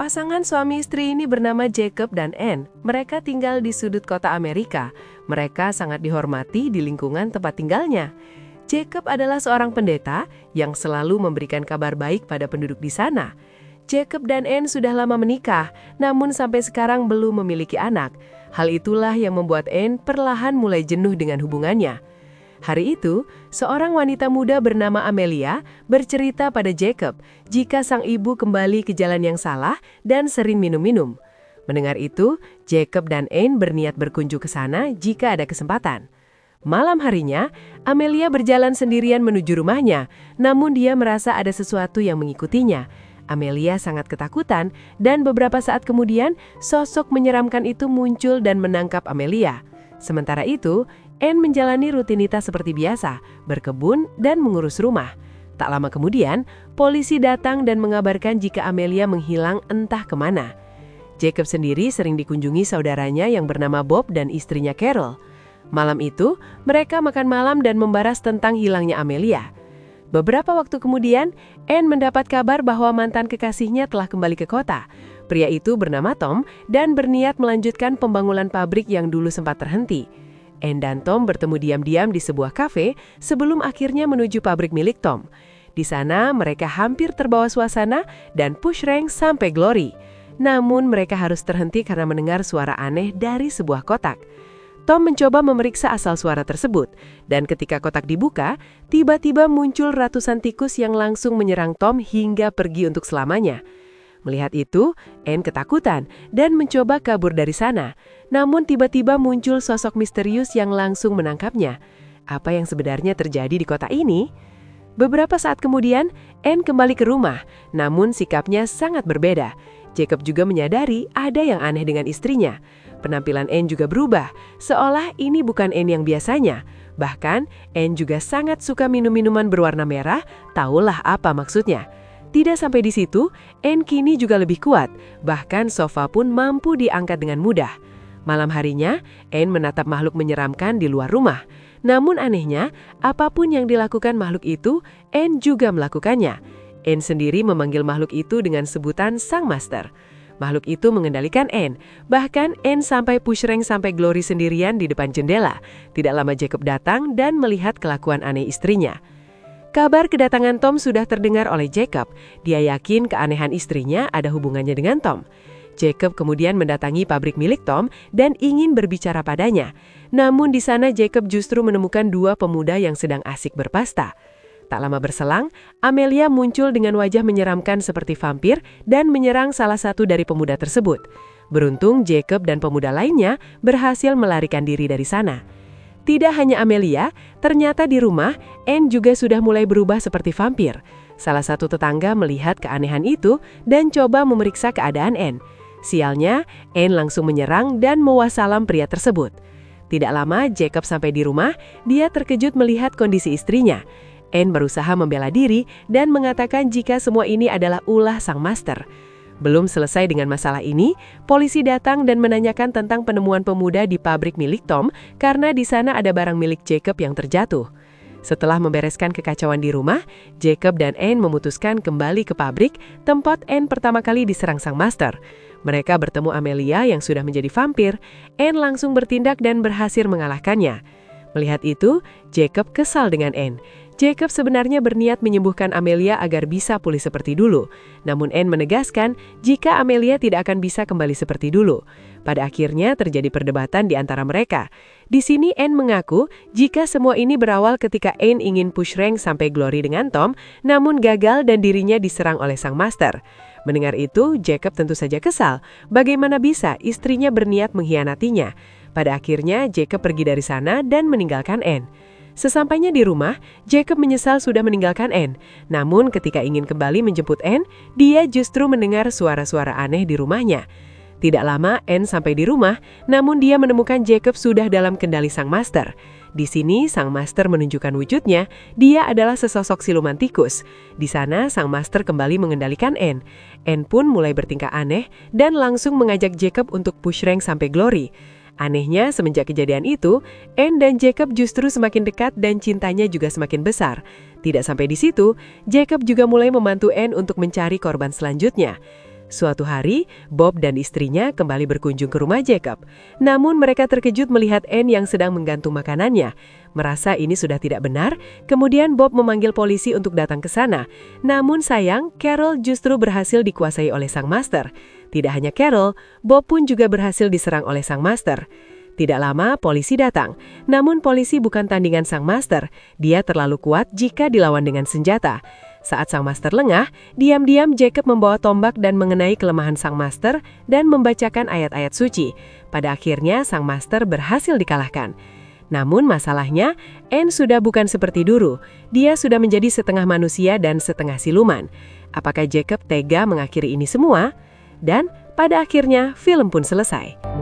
Pasangan suami istri ini bernama Jacob dan Anne. Mereka tinggal di sudut kota Amerika. Mereka sangat dihormati di lingkungan tempat tinggalnya. Jacob adalah seorang pendeta yang selalu memberikan kabar baik pada penduduk di sana. Jacob dan Anne sudah lama menikah, namun sampai sekarang belum memiliki anak. Hal itulah yang membuat Anne perlahan mulai jenuh dengan hubungannya. Hari itu, seorang wanita muda bernama Amelia bercerita pada Jacob jika sang ibu kembali ke jalan yang salah dan sering minum-minum. Mendengar itu, Jacob dan Anne berniat berkunjung ke sana jika ada kesempatan. Malam harinya, Amelia berjalan sendirian menuju rumahnya, namun dia merasa ada sesuatu yang mengikutinya. Amelia sangat ketakutan dan beberapa saat kemudian, sosok menyeramkan itu muncul dan menangkap Amelia. Sementara itu, Anne menjalani rutinitas seperti biasa, berkebun dan mengurus rumah. Tak lama kemudian, polisi datang dan mengabarkan jika Amelia menghilang entah kemana. Jacob sendiri sering dikunjungi saudaranya yang bernama Bob dan istrinya Carol. Malam itu, mereka makan malam dan membahas tentang hilangnya Amelia. Beberapa waktu kemudian, Anne mendapat kabar bahwa mantan kekasihnya telah kembali ke kota. Pria itu bernama Tom dan berniat melanjutkan pembangunan pabrik yang dulu sempat terhenti. Anne dan Tom bertemu diam-diam di sebuah kafe sebelum akhirnya menuju pabrik milik Tom. Di sana mereka hampir terbawa suasana dan push rank sampai Glory. Namun mereka harus terhenti karena mendengar suara aneh dari sebuah kotak. Tom mencoba memeriksa asal suara tersebut, dan ketika kotak dibuka, tiba-tiba muncul ratusan tikus yang langsung menyerang Tom hingga pergi untuk selamanya. Melihat itu, Anne ketakutan dan mencoba kabur dari sana. Namun tiba-tiba muncul sosok misterius yang langsung menangkapnya. Apa yang sebenarnya terjadi di kota ini? Beberapa saat kemudian, Anne kembali ke rumah, namun sikapnya sangat berbeda. Jacob juga menyadari ada yang aneh dengan istrinya. Penampilan Anne juga berubah, seolah ini bukan Anne yang biasanya. Bahkan, Anne juga sangat suka minum minuman berwarna merah, tahulah apa maksudnya. Tidak sampai di situ, Anne kini juga lebih kuat, bahkan sofa pun mampu diangkat dengan mudah. Malam harinya, Anne menatap makhluk menyeramkan di luar rumah. Namun anehnya, apapun yang dilakukan makhluk itu, Anne juga melakukannya. Anne sendiri memanggil makhluk itu dengan sebutan Sang Master. Makhluk itu mengendalikan Anne, bahkan Anne sampai push rank sampai Glory sendirian di depan jendela. Tidak lama Jacob datang dan melihat kelakuan aneh istrinya. Kabar kedatangan Tom sudah terdengar oleh Jacob. Dia yakin keanehan istrinya ada hubungannya dengan Tom. Jacob kemudian mendatangi pabrik milik Tom dan ingin berbicara padanya. Namun di sana Jacob justru menemukan dua pemuda yang sedang asik berpesta. Tak lama berselang, Amelia muncul dengan wajah menyeramkan seperti vampir dan menyerang salah satu dari pemuda tersebut. Beruntung Jacob dan pemuda lainnya berhasil melarikan diri dari sana. Tidak hanya Amelia, ternyata di rumah, Anne juga sudah mulai berubah seperti vampir. Salah satu tetangga melihat keanehan itu dan coba memeriksa keadaan Anne. Sialnya, Anne langsung menyerang dan mewassalam pria tersebut. Tidak lama Jacob sampai di rumah, dia terkejut melihat kondisi istrinya. Anne berusaha membela diri dan mengatakan jika semua ini adalah ulah Sang Master. Belum selesai dengan masalah ini, polisi datang dan menanyakan tentang penemuan pemuda di pabrik milik Tom karena di sana ada barang milik Jacob yang terjatuh. Setelah membereskan kekacauan di rumah, Jacob dan Anne memutuskan kembali ke pabrik tempat Anne pertama kali diserang Sang Master. Mereka bertemu Amelia yang sudah menjadi vampir. Anne langsung bertindak dan berhasil mengalahkannya. Melihat itu, Jacob kesal dengan Anne. Jacob sebenarnya berniat menyembuhkan Amelia agar bisa pulih seperti dulu. Namun Anne menegaskan jika Amelia tidak akan bisa kembali seperti dulu. Pada akhirnya terjadi perdebatan di antara mereka. Di sini Anne mengaku jika semua ini berawal ketika Anne ingin push rank sampai Glory dengan Tom, namun gagal dan dirinya diserang oleh Sang Master. Mendengar itu, Jacob tentu saja kesal. Bagaimana bisa istrinya berniat mengkhianatinya? Pada akhirnya Jacob pergi dari sana dan meninggalkan Anne. Sesampainya di rumah, Jacob menyesal sudah meninggalkan Anne. Namun ketika ingin kembali menjemput Anne, dia justru mendengar suara-suara aneh di rumahnya. Tidak lama Anne sampai di rumah, namun dia menemukan Jacob sudah dalam kendali Sang Master. Di sini Sang Master menunjukkan wujudnya, dia adalah sesosok siluman tikus. Di sana Sang Master kembali mengendalikan Anne. Anne pun mulai bertingkah aneh dan langsung mengajak Jacob untuk push rank sampai Glory. Anehnya, semenjak kejadian itu, Anne dan Jacob justru semakin dekat dan cintanya juga semakin besar. Tidak sampai di situ, Jacob juga mulai membantu Anne untuk mencari korban selanjutnya. Suatu hari, Bob dan istrinya kembali berkunjung ke rumah Jacob. Namun mereka terkejut melihat Anne yang sedang menggantung makanannya. Merasa ini sudah tidak benar, kemudian Bob memanggil polisi untuk datang ke sana. Namun sayang, Carol justru berhasil dikuasai oleh sang master. Tidak hanya Carol, Bob pun juga berhasil diserang oleh sang master. Tidak lama, polisi datang. Namun polisi bukan tandingan sang master. Dia terlalu kuat jika dilawan dengan senjata. Saat sang master lengah, diam-diam Jacob membawa tombak dan mengenai kelemahan sang master dan membacakan ayat-ayat suci. Pada akhirnya, sang master berhasil dikalahkan. Namun masalahnya, Anne sudah bukan seperti dulu. Dia sudah menjadi setengah manusia dan setengah siluman. Apakah Jacob tega mengakhiri ini semua? Dan pada akhirnya, film pun selesai.